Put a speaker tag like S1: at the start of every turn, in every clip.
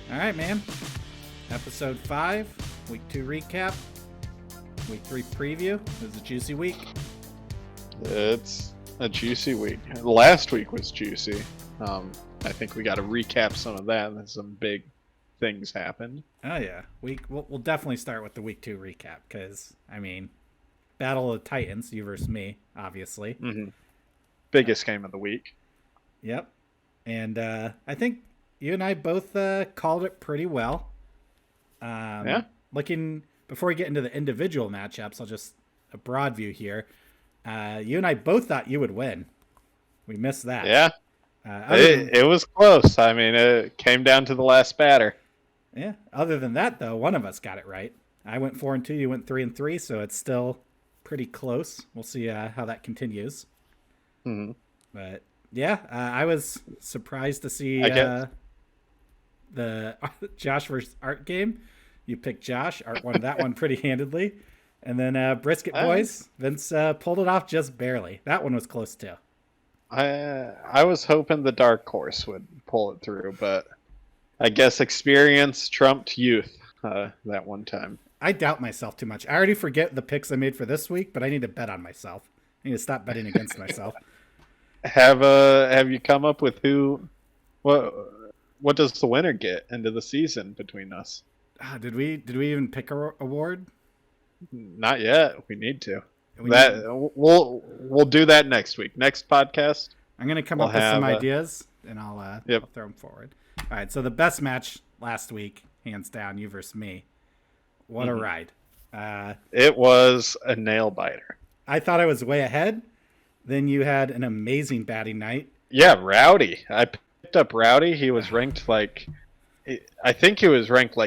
S1: All right, man. Episode 5, week 2 recap, week 3 preview. It was a juicy week.
S2: It's a juicy week. Last week was juicy. I think we got to recap some of that. And some big things happened.
S1: Oh, yeah. We'll definitely start with the week 2 recap because, Battle of the Titans, you versus me, obviously.
S2: Mm-hmm. Biggest game of the week.
S1: Yep. And I think you and I both called it pretty well.
S2: Yeah.
S1: Before we get into the individual matchups, I'll just a broad view here. You and I both thought you would win. We missed that.
S2: Yeah. It was close. It came down to the last batter.
S1: Yeah. Other than that, though, one of us got it right. I went 4-2. You went 3-3. So it's still pretty close. We'll see how that continues.
S2: Mm-hmm.
S1: But yeah, I was surprised to see the Josh versus Art game. You picked Josh. Art won that one pretty handedly. And then Brisket Boys, Vince pulled it off just barely. That one was close too.
S2: I was hoping the Dark Horse would pull it through, but I guess experience trumped youth that one time.
S1: I doubt myself too much. I already forget the picks I made for this week, but I need to bet on myself. I need to stop betting against myself.
S2: Have you come up with what does the winner get into the season between us?
S1: Did we even pick a award?
S2: Not yet. We need to. We'll do that next week. Next podcast.
S1: I'm gonna come up with some ideas and I'll throw them forward. All right. So the best match last week, hands down, you versus me. What a ride!
S2: It was a nail biter.
S1: I thought I was way ahead. Then you had an amazing batting night.
S2: Yeah, Rowdy. I picked up Rowdy. He was ranked I think he was ranked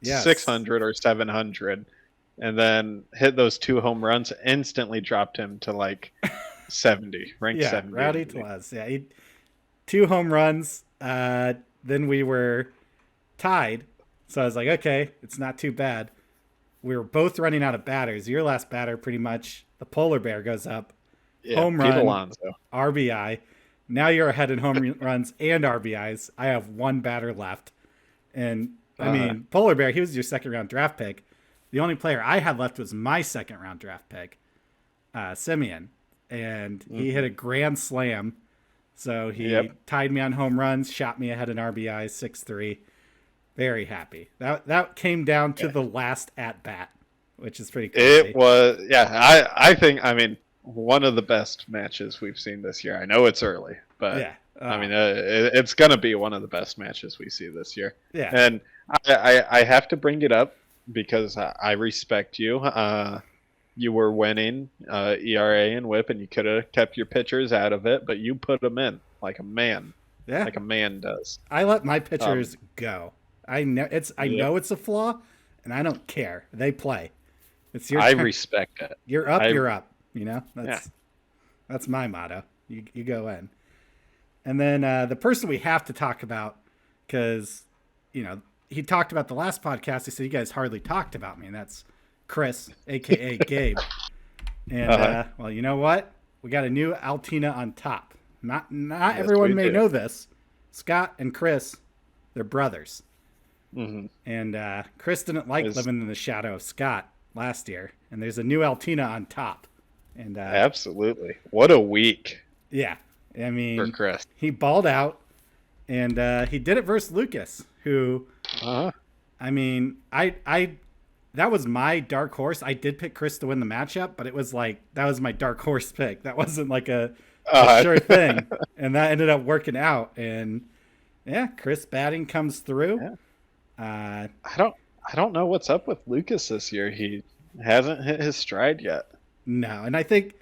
S2: 600 or 700. And then hit those 2 home runs, instantly dropped him to 70, ranked 70.
S1: Rowdy was. Yeah, 2 home runs. Then we were tied. So I was like, okay, it's not too bad. We were both running out of batters. Your last batter, pretty much, the polar bear goes up.
S2: Yeah,
S1: home
S2: Pete
S1: run,
S2: Alonso.
S1: RBI. Now you're ahead in home runs and RBIs. I have 1 batter left. And, Polar Bear, he was your second-round draft pick. The only player I had left was my second-round draft pick, Simeon. And he hit a grand slam. So he tied me on home runs, shot me ahead in RBIs, 6-3. Very happy. That came down to the last at-bat, which is pretty crazy.
S2: It was, I think, one of the best matches we've seen this year. I know it's early, but it's going to be one of the best matches we see this year.
S1: Yeah.
S2: And I have to bring it up because I respect you. You were winning ERA and WHIP, and you could have kept your pitchers out of it, but you put them in like a man.
S1: Yeah.
S2: Like a man does.
S1: I let my pitchers go. I know it's a flaw, and I don't care. They play. It's your turn.
S2: Respect it.
S1: You're up. You're up. That's my motto. You go in, and then the person we have to talk about, because he talked about the last podcast. He said you guys hardly talked about me, and that's Chris, aka Gabe. And well, you know what? We got a new Altina on top. Not yes, everyone may know this. Scott and Chris, they're brothers.
S2: Mm-hmm.
S1: And Chris didn't like living in the shadow of Scott last year, and there's a new Altina on top. And
S2: absolutely, what a week!
S1: Yeah,
S2: for Chris,
S1: he balled out, and he did it versus Lucas, who, that was my dark horse. I did pick Chris to win the matchup, but it was that was my dark horse pick. That wasn't a sure thing, and that ended up working out. And yeah, Chris batting comes through.
S2: Yeah. I don't know what's up with Lucas this year. He hasn't hit his stride yet.
S1: No, and I think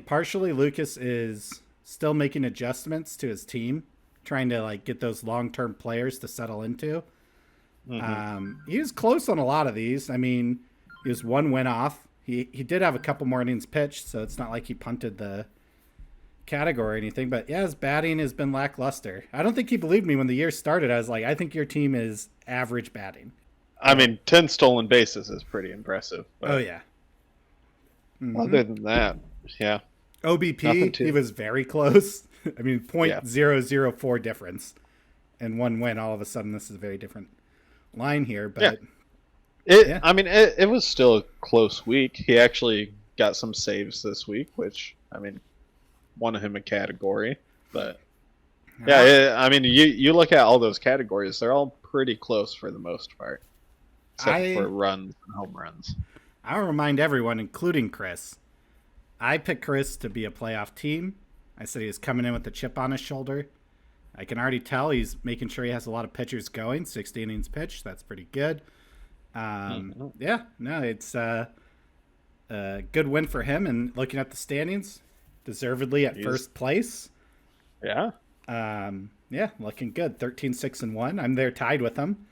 S1: partially Lucas is still making adjustments to his team, trying to get those long-term players to settle into. Mm-hmm. He was close on a lot of these. He was 1 win off. He did have a couple more innings pitched, so it's not like he punted the category or anything. But yeah, his batting has been lackluster. I don't think he believed me when the year started. I was like, I think your team is average batting.
S2: 10 stolen bases is pretty impressive.
S1: Oh yeah.
S2: Mm-hmm. Other than that, yeah.
S1: OBP, he was very close. .004 difference. and one win, all of a sudden this is a very different line here. But
S2: I mean, it was still a close week. He actually got some saves this week, which, I mean, won him a category. But I mean, you look at all those categories; they're all pretty close for the most part, except for runs and home runs.
S1: I'll remind everyone, including Chris, I picked Chris to be a playoff team. I said he was coming in with a chip on his shoulder. I can already tell he's making sure he has a lot of pitchers going. 60 innings pitched. That's pretty good. Yeah, no, it's a good win for him. And looking at the standings, deservedly at first place.
S2: Yeah.
S1: Yeah, looking good. 13-6-1. I'm there tied with him.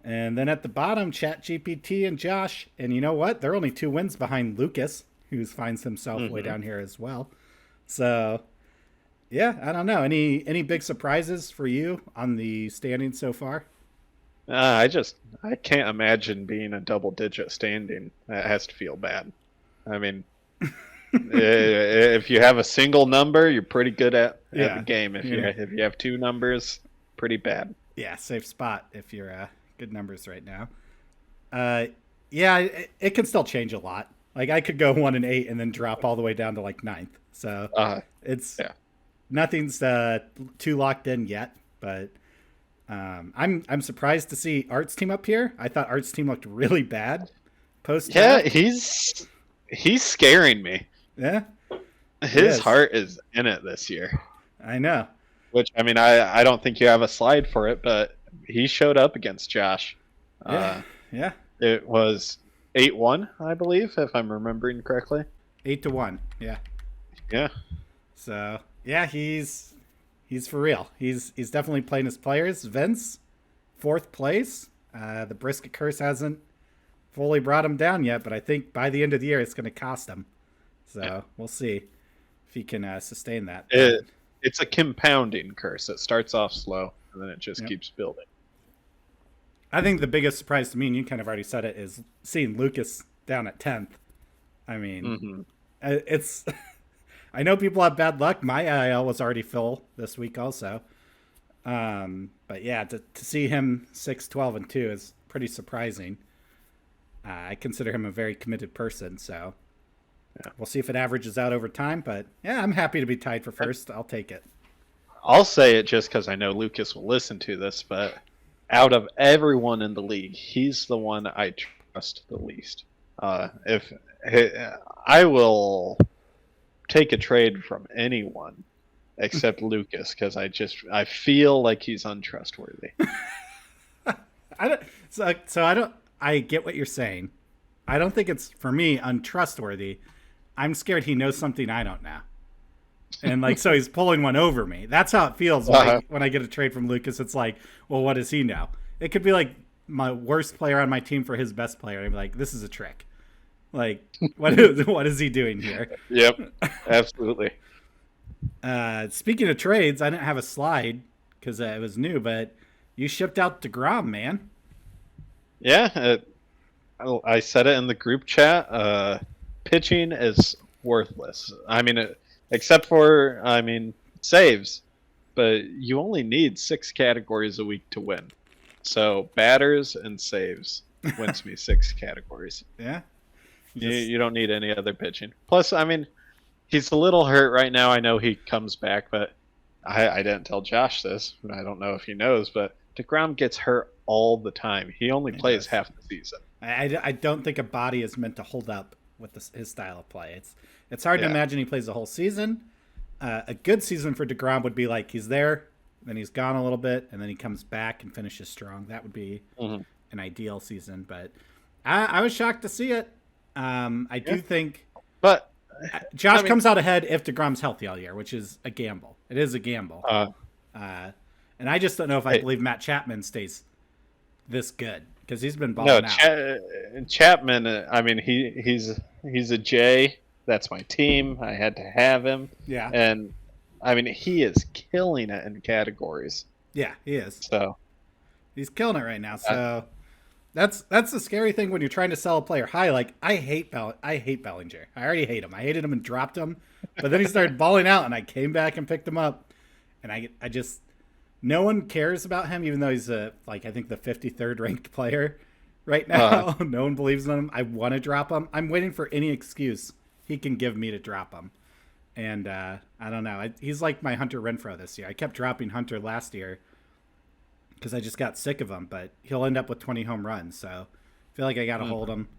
S1: And then at the bottom, ChatGPT and Josh. And you know what? They're only 2 wins behind Lucas, who finds himself way down here as well. So, yeah, I don't know. Any big surprises for you on the standings so far?
S2: I can't imagine being a double-digit standing. That has to feel bad. I mean, if you have a single number, you're pretty good at the game. If you have 2 numbers, pretty bad.
S1: Yeah, safe spot if you're good numbers right now. It can still change a lot. Like I could go 1-8 and then drop all the way down to like 9th. So nothing's too locked in yet. But I'm surprised to see Art's team up here. I thought Art's team looked really bad post.
S2: Yeah, he's scaring me.
S1: Yeah,
S2: his heart is in it this year.
S1: I know.
S2: Which I mean, I don't think you have a slide for it, but he showed up against Josh.
S1: Yeah.
S2: It was 8-1, I believe, if I'm remembering correctly.
S1: 8-1. Yeah.
S2: Yeah.
S1: So yeah, he's for real. He's definitely playing his players. Vince, 4th place. The brisket curse hasn't fully brought him down yet, but I think by the end of the year it's going to cost him. So we'll see if he can sustain that.
S2: It's a compounding curse. It starts off slow and then it just keeps building.
S1: I think the biggest surprise to me, and you kind of already said it, is seeing Lucas down at 10th. I mean, it's. I know people have bad luck. My IL was already full this week also. But yeah, to see him 6-12-2 is pretty surprising. I consider him a very committed person, so we'll see if it averages out over time. But yeah, I'm happy to be tied for first. I'll take it.
S2: I'll say it just because I know Lucas will listen to this, but out of everyone in the league, he's the one I trust the least. If I will take a trade from anyone except Lucas because I feel like he's untrustworthy.
S1: I get what you're saying. I don't think it's, for me, untrustworthy. I'm scared he knows something I don't know. And so he's pulling one over me. That's how it feels when I get a trade from Lucas. It's like, well, what does he know? It could be like my worst player on my team for his best player. And I'd be like, this is a trick. Like, what is he doing here?
S2: Yep, absolutely.
S1: Speaking of trades, I didn't have a slide because it was new, but you shipped out DeGrom, man.
S2: Yeah, I said it in the group chat. Pitching is worthless. I mean, except for saves, but you only need 6 categories a week to win. So batters and saves wins me 6 categories.
S1: Yeah.
S2: You don't need any other pitching. Plus, I mean, he's a little hurt right now. I know he comes back, but I didn't tell Josh this. I don't know if he knows, but DeGrom gets hurt all the time. He only plays half the season.
S1: I don't think a body is meant to hold up with his style of play. It's hard to imagine he plays the whole season. A good season for DeGrom would be like he's there, then he's gone a little bit, and then he comes back and finishes strong. That would be an ideal season. But I was shocked to see it. I do think,
S2: but
S1: Josh comes out ahead if DeGrom's healthy all year, which is a gamble. It is a gamble. And I just don't know if I believe Matt Chapman stays this good because he's been balling out.
S2: Chapman, I mean, he's a J. That's my team. I had to have him.
S1: Yeah.
S2: And I mean, he is killing it in categories.
S1: Yeah, he is.
S2: So
S1: he's killing it right now. So that's the scary thing when you're trying to sell a player high. Like I hate Bellinger. I already hate him. I hated him and dropped him, but then he started balling out, and I came back and picked him up, and I just no one cares about him, even though he's I think the 53rd ranked player right now. No one believes in him. I want to drop him. I'm waiting for any excuse he can give me to drop him. And I don't know. He's like my Hunter Renfroe this year. I kept dropping Hunter last year because I just got sick of him, but he'll end up with 20 home runs. So I feel like I got to hold him.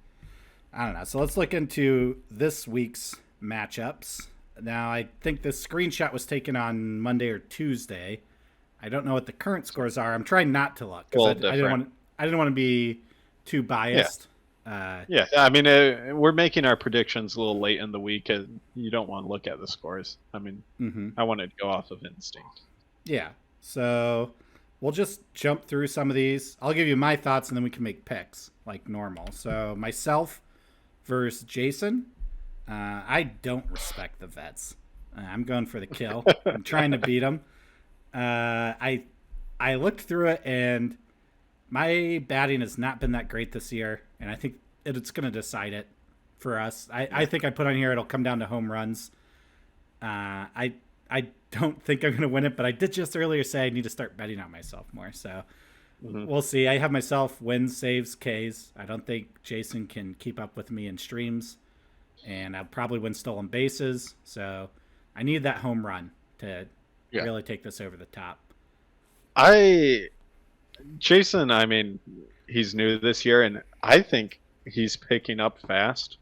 S1: I don't know. So let's look into this week's matchups. Now, I think this screenshot was taken on Monday or Tuesday. I don't know what the current scores are. I'm trying not to look because I didn't want to be too biased.
S2: Yeah, I mean, we're making our predictions a little late in the week, and you don't want to look at the scores. I mean, I wanted to go off of instinct.
S1: Yeah, so we'll just jump through some of these. I'll give you my thoughts, and then we can make picks like normal. So myself versus Jason. I don't respect the vets. I'm going for the kill. I'm trying to beat them. I looked through it, and my batting has not been that great this year, and I think it's going to decide it for us. I think I put on here it'll come down to home runs. I don't think I'm going to win it, but I did just earlier say I need to start betting on myself more. So we'll see. I have myself wins, saves, Ks. I don't think Jason can keep up with me in streams, and I'll probably win stolen bases. So I need that home run to really take this over the top.
S2: Jason, I mean, he's new this year, and I think he's picking up fast.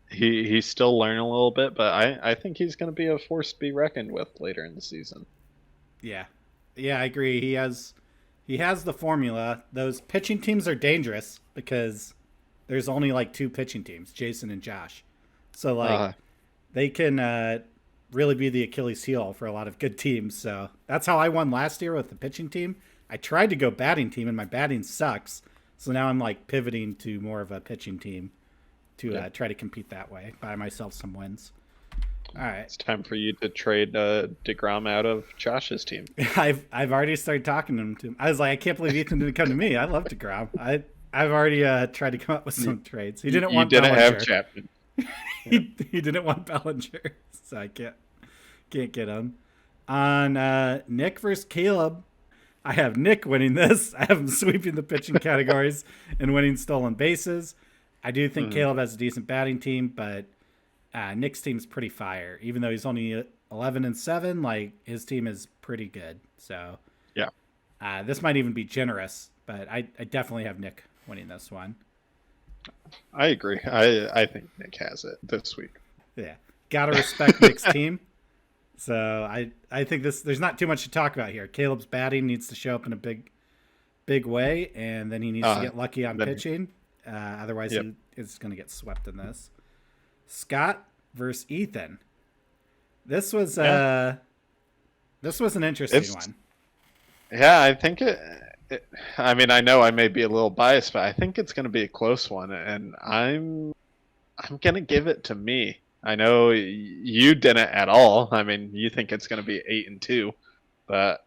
S2: He's still learning a little bit, but I think he's going to be a force to be reckoned with later in the season.
S1: Yeah, I agree. He has the formula. Those pitching teams are dangerous because there's only like 2 pitching teams, Jason and Josh. So they can really be the Achilles heel for a lot of good teams. So that's how I won last year with the pitching team. I tried to go batting team, and my batting sucks. So now I'm like pivoting to more of a pitching team to try to compete that way, buy myself some wins. All right,
S2: it's time for you to trade DeGrom out of Josh's team.
S1: I've already started talking to him. I was like, I can't believe Ethan didn't come to me. I love DeGrom. I've already tried to come up with some trades. He didn't want.
S2: You didn't
S1: Bellinger.
S2: have Chapman.
S1: he didn't want Bellinger, so I can't get him. On Nick versus Caleb, I have Nick winning this. I have him sweeping the pitching categories and winning stolen bases. I do think Caleb has a decent batting team, but Nick's team's pretty fire. Even though he's only 11-7, like his team is pretty good. So yeah, this might even be generous, but I definitely have Nick winning this one.
S2: I agree. I think Nick has it this week.
S1: Yeah, gotta respect Nick's team. So I think there's not too much to talk about here. Caleb's batting needs to show up in a big way, and then he needs to get lucky on pitching. Otherwise, he is going to get swept in this. Scott versus Ethan. This was an interesting one.
S2: Yeah, I think I mean, I know I may be a little biased, but I think it's going to be a close one, and I'm going to give it to me. I know you didn't at all. I mean, you think it's going to be 8-2, but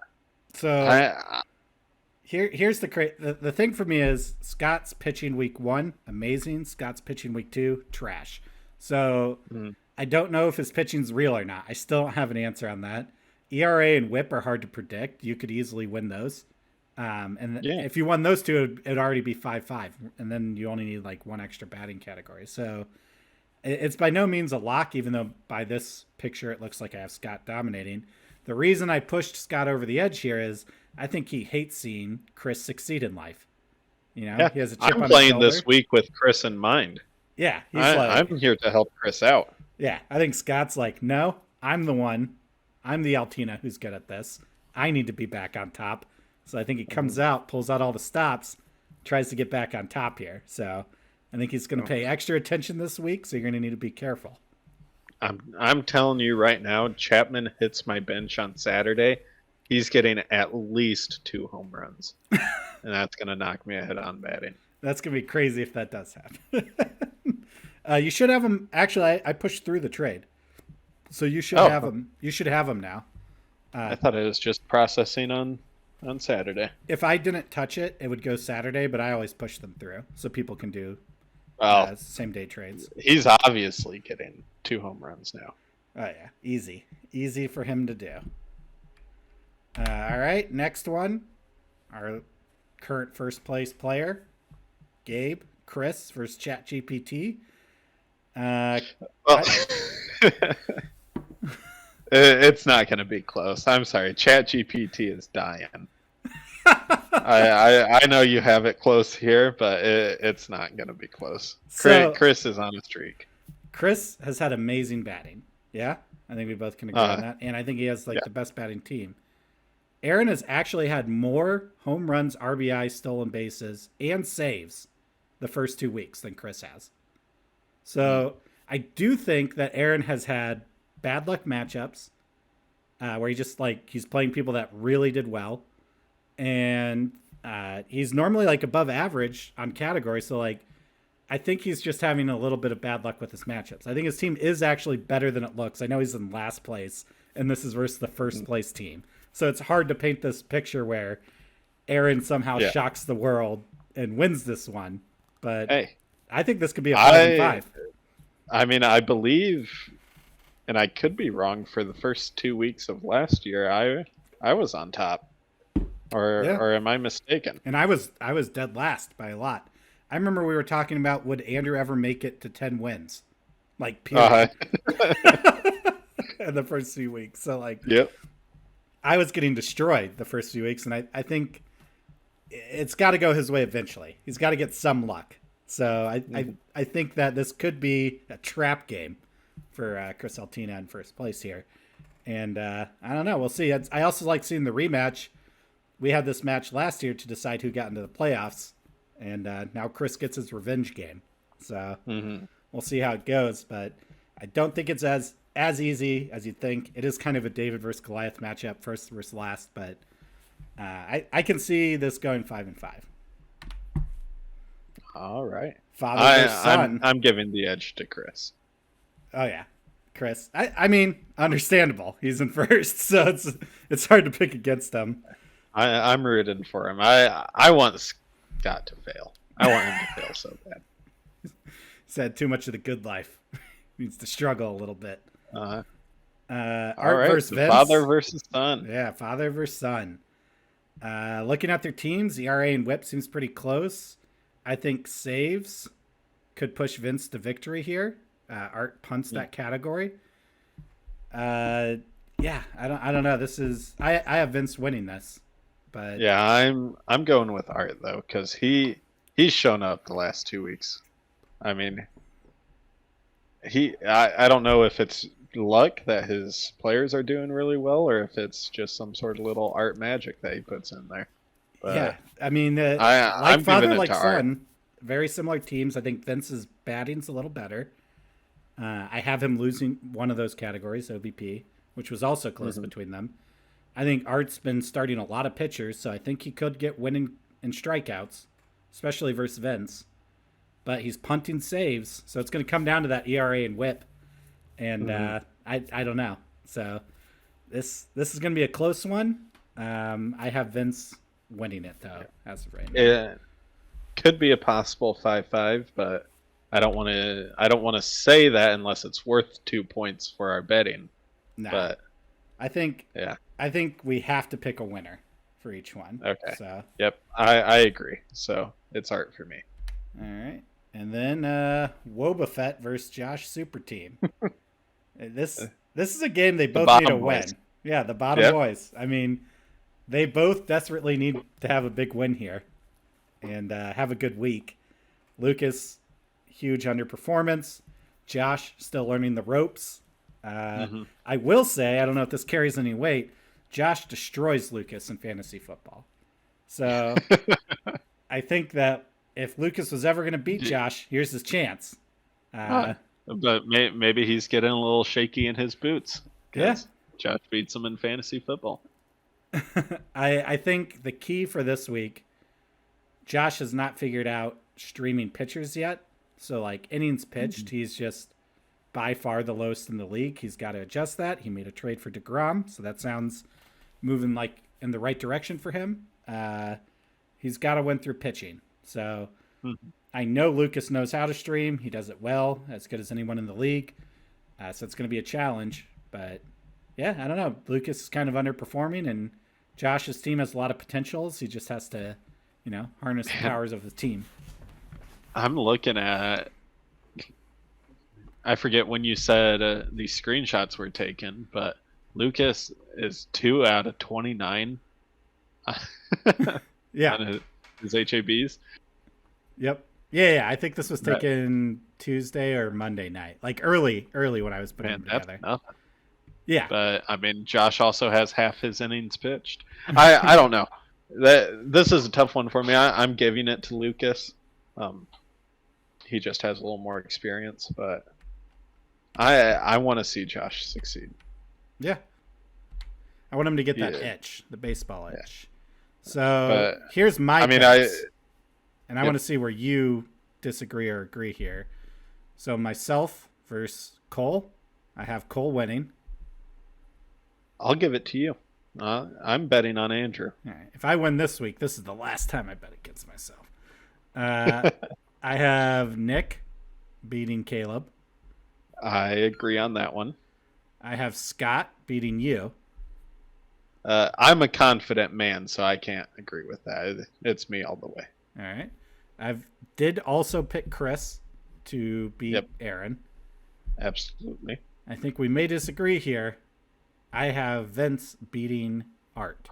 S1: here's the thing for me is Scott's pitching week 1, amazing. Scott's pitching week 2, trash. So I don't know if his pitching's real or not. I still don't have an answer on that. ERA and WHIP are hard to predict. You could easily win those. If you won those two, it'd already be 5-5, and then you only need like one extra batting category. So it's by no means a lock, even though by this picture it looks like I have Scott dominating. The reason I pushed Scott over the edge here is I think he hates seeing Chris succeed in life. You know, he has a chip on his shoulder.
S2: I'm playing this week with Chris in mind.
S1: Yeah,
S2: I'm here to help Chris out.
S1: Yeah, I think Scott's like, no, I'm the one. I'm the Altina who's good at this. I need to be back on top. So I think he comes out, pulls out all the stops, tries to get back on top here. So I think he's going to pay extra attention this week, so you're going to need to be careful.
S2: I'm telling you right now, Chapman hits my bench on Saturday. He's getting at least 2 home runs, and that's going to knock me ahead on batting. That's
S1: going to be crazy if that does happen. You should have him. Actually, I pushed through the trade, so you should have him. You should have him now.
S2: I thought it was just processing on Saturday.
S1: If I didn't touch it, it would go Saturday, but I always push them through so people can do same day trades.
S2: He's obviously getting 2 home runs now.
S1: Oh yeah, easy for him to do. All right, next one. Our current first place player, Gabe, Chris versus ChatGPT.
S2: Well, it's not going to be close. I'm sorry. ChatGPT is dying. I know you have it close here, but it's not going to be close. Chris is on a streak.
S1: Chris has had amazing batting. Yeah, I think we both can agree on that. And I think he has the best batting team. Aaron has actually had more home runs, RBI, stolen bases, and saves the first 2 weeks than Chris has. So I do think that Aaron has had bad luck matchups where he's playing people that really did well. And he's normally above average on category. So I think he's just having a little bit of bad luck with his matchups. I think his team is actually better than it looks. I know he's in last place, and this is versus the first place team. So it's hard to paint this picture where Aaron somehow shocks the world and wins this one. But hey, I think this could be a 5-5.
S2: I mean, I believe, and I could be wrong, for the first 2 weeks of last year, I was on top. Or am I mistaken?
S1: And I was dead last by a lot. I remember we were talking about, would Andrew ever make it to 10 wins? Period. In the first few weeks. So
S2: yep.
S1: I was getting destroyed the first few weeks, and I think it's got to go his way eventually. He's got to get some luck. So I think that this could be a trap game for Chris Altina in first place here. And I don't know. We'll see. I also like seeing the rematch. We had this match last year to decide who got into the playoffs, and now Chris gets his revenge game. So we'll see how it goes, but I don't think it's as easy as you'd think. It is kind of a David versus Goliath matchup, first versus last, but I can see this going 5-5.
S2: All right.
S1: Father versus son.
S2: I'm giving the edge to Chris.
S1: Oh, yeah. Chris. I mean, understandable. He's in first, so it's hard to pick against him.
S2: I'm rooting for him. I want Scott to fail. I want him to fail so bad.
S1: He's had too much of the good life. He needs to struggle a little bit.
S2: Art
S1: versus Vince.
S2: Father versus son.
S1: Yeah, father versus son. Looking at their teams, ERA and WHIP seems pretty close. I think saves could push Vince to victory here. Art punts that category. I don't know. This is I have Vince winning this. But
S2: yeah, I'm going with Art though, because he's shown up the last 2 weeks. I mean, I don't know if it's luck that his players are doing really well, or if it's just some sort of little Art magic that he puts in there. But
S1: yeah, I mean,
S2: I'm
S1: father,
S2: giving it to
S1: son,
S2: Art.
S1: Very similar teams. I think Vince's batting's a little better. I have him losing one of those categories, OBP, which was also close between them. I think Art's been starting a lot of pitchers, so I think he could get winning in strikeouts, especially versus Vince. But he's punting saves, so it's going to come down to that ERA and WHIP. And I don't know. So this is going to be a close one. I have Vince winning it, though, as of right now.
S2: It could be a possible 5-5, but I don't want to say that unless it's worth 2 points for our betting.
S1: No.
S2: But
S1: I think we have to pick a winner for each one.
S2: Okay.
S1: So
S2: yep, I agree. So it's Art for me.
S1: All right, and then Wobbuffet versus Josh Super Team. This is a game they both need to win. Yeah, the bottom boys. I mean, they both desperately need to have a big win here and have a good week. Lucas, huge underperformance. Josh still learning the ropes. I will say, I don't know if this carries any weight, Josh destroys Lucas in fantasy football. So I think that if Lucas was ever going to beat Josh, here's his chance.
S2: But maybe he's getting a little shaky in his boots.
S1: Yeah.
S2: Josh beats him in fantasy football.
S1: I think the key for this week, Josh has not figured out streaming pitchers yet. So innings pitched, he's just by far the lowest in the league. He's got to adjust that. He made a trade for DeGrom, so that sounds moving in the right direction for him. He's got to win through pitching. So I know Lucas knows how to stream. He does it well, as good as anyone in the league. So it's going to be a challenge. But yeah, I don't know. Lucas is kind of underperforming, and Josh's team has a lot of potentials. He just has to, harness the powers of the team.
S2: I'm looking at. I forget when you said these screenshots were taken, but Lucas is 2 out of 29.
S1: Yeah.
S2: On his HABs.
S1: Yep. Yeah. I think this was taken Tuesday or Monday night, like early when I was putting them together.
S2: That's nothing.
S1: Yeah.
S2: But I mean, Josh also has half his innings pitched. I don't know. This is a tough one for me. I'm giving it to Lucas. He just has a little more experience, but I want to see Josh succeed.
S1: Yeah. I want him to get that itch, the baseball itch. So here's my picks, and I want to see where you disagree or agree here. So myself versus Cole. I have Cole winning.
S2: I'll give it to you. I'm betting on Andrew.
S1: All right. If I win this week, this is the last time I bet against myself. I have Nick beating Caleb.
S2: I agree on that one.
S1: I have Scott beating you.
S2: I'm a confident man, so I can't agree with that. It's me all the way.
S1: All right. I did also pick Chris to beat Aaron.
S2: Absolutely.
S1: I think we may disagree here. I have Vince beating Art.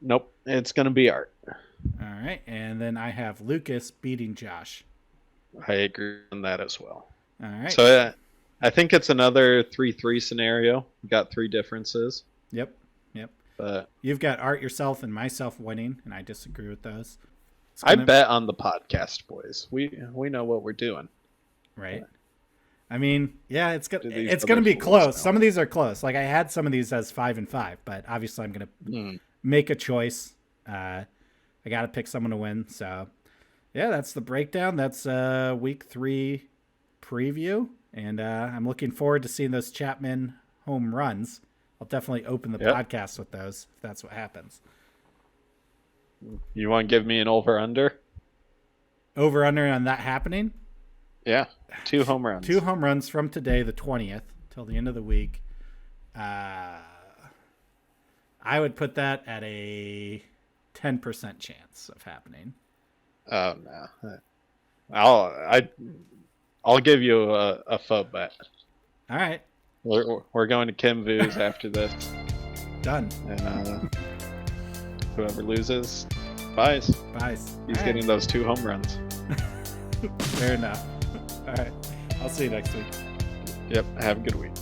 S2: Nope. It's going to be Art.
S1: All right. And then I have Lucas beating Josh.
S2: I agree on that as well.
S1: All right.
S2: So I think it's another 3-3 scenario. We got 3 differences.
S1: Yep.
S2: But
S1: you've got Art, yourself, and myself winning, and I disagree with those.
S2: I bet on the podcast, boys. We know what we're doing.
S1: Right. I mean, yeah, it's gonna be close. Some of these are close. Like I had some of these as 5 and 5, but obviously I'm gonna make a choice. I got to pick someone to win. So yeah, that's the breakdown. That's week 3 preview, and I'm looking forward to seeing those Chapman home runs. I'll definitely open the podcast with those if that's what happens.
S2: You want to give me an over-under?
S1: Over-under on that happening?
S2: Yeah, 2 home runs.
S1: 2 home runs from today, the 20th, till the end of the week. I would put that at a 10% chance of happening.
S2: Oh, no. I'll give you a faux bet.
S1: All right.
S2: We're going to Kim Vu's after this.
S1: Done.
S2: And whoever loses buys. He's getting those 2 home runs.
S1: Fair enough. All right. I'll see you next week.
S2: Yep. Have a good week.